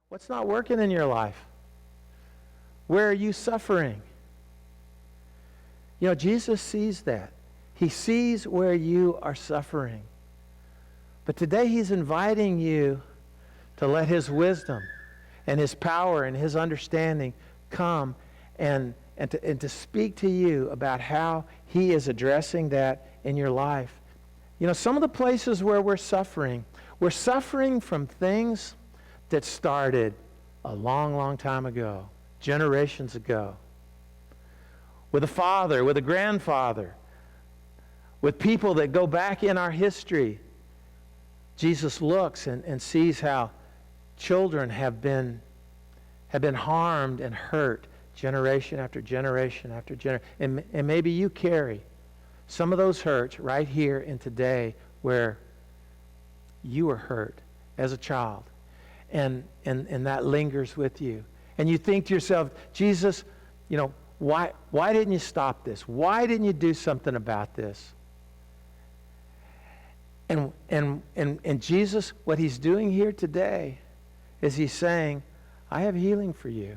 What's not working in your life? Where are you suffering? You know, Jesus sees that. He sees where you are suffering. But today He's inviting you to let His wisdom and His power and His understanding come and to speak to you about how He is addressing that in your life. You know, some of the places where we're suffering from things that started a long, long time ago, generations ago. With a father, with a grandfather, with people that go back in our history. Jesus looks and sees how children have been harmed and hurt generation after generation after generation. And maybe you carry some of those hurts right here in today where you were hurt as a child. And that lingers with you. And you think to yourself, Jesus, you know, why didn't you stop this? Why didn't you do something about this? And Jesus, what He's doing here today is He's saying, I have healing for you.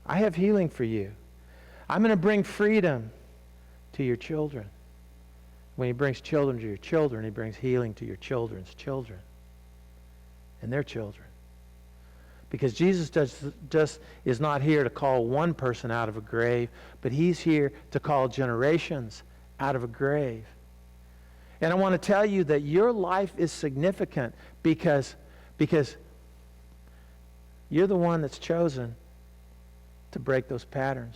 I have healing for you. I'm going to bring freedom to your children. When He brings children to your children, He brings healing to your children's children and their children. Because Jesus just is not here to call one person out of a grave, but He's here to call generations out of a grave. And I want to tell you that your life is significant because you're the one that's chosen to break those patterns.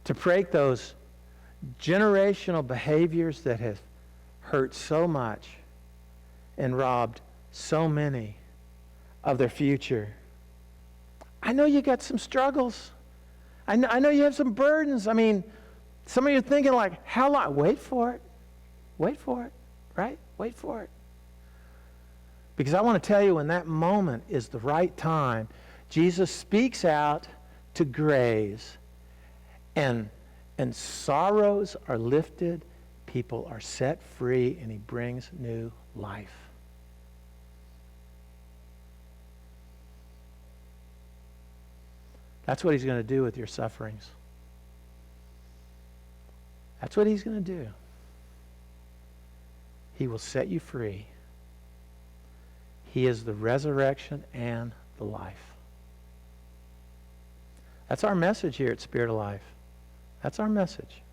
To break those generational behaviors that have hurt so much and robbed so many of their future. I know you got some struggles. I know you have some burdens. I mean, some of you are thinking like, how long? Wait for it. Wait for it, right? Wait for it. Because I want to tell you, when that moment is the right time, Jesus speaks out to graves, and sorrows are lifted, people are set free, and He brings new life. That's what He's going to do with your sufferings. That's what He's going to do. He will set you free. He is the resurrection and the life. That's our message here at Spirit of Life. That's our message.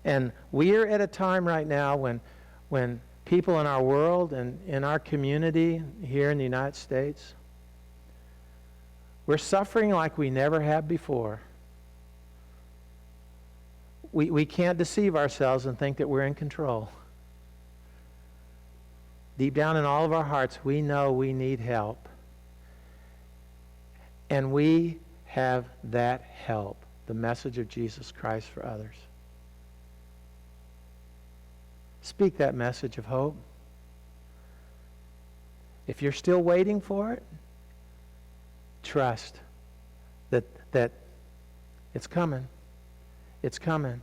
And we are at a time right now when people in our world and in our community here in the United States, we're suffering like we never have before. We can't deceive ourselves and think that we're in control. Deep down in all of our hearts, we know we need help. And we have that help, the message of Jesus Christ for others. Speak that message of hope. If you're still waiting for it, trust that it's coming. It's coming.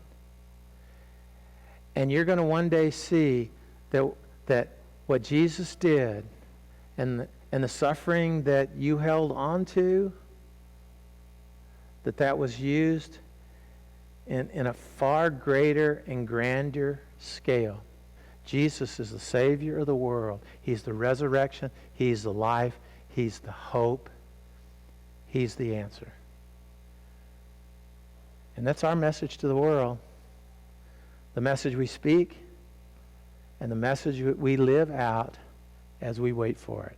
And you're going to one day see that what Jesus did and the suffering that you held on to, that was used in a far greater and grander scale. Jesus is the Savior of the world. He's the resurrection. He's the life. He's the hope. He's the answer. And that's our message to the world. The message we speak and the message we live out as we wait for it.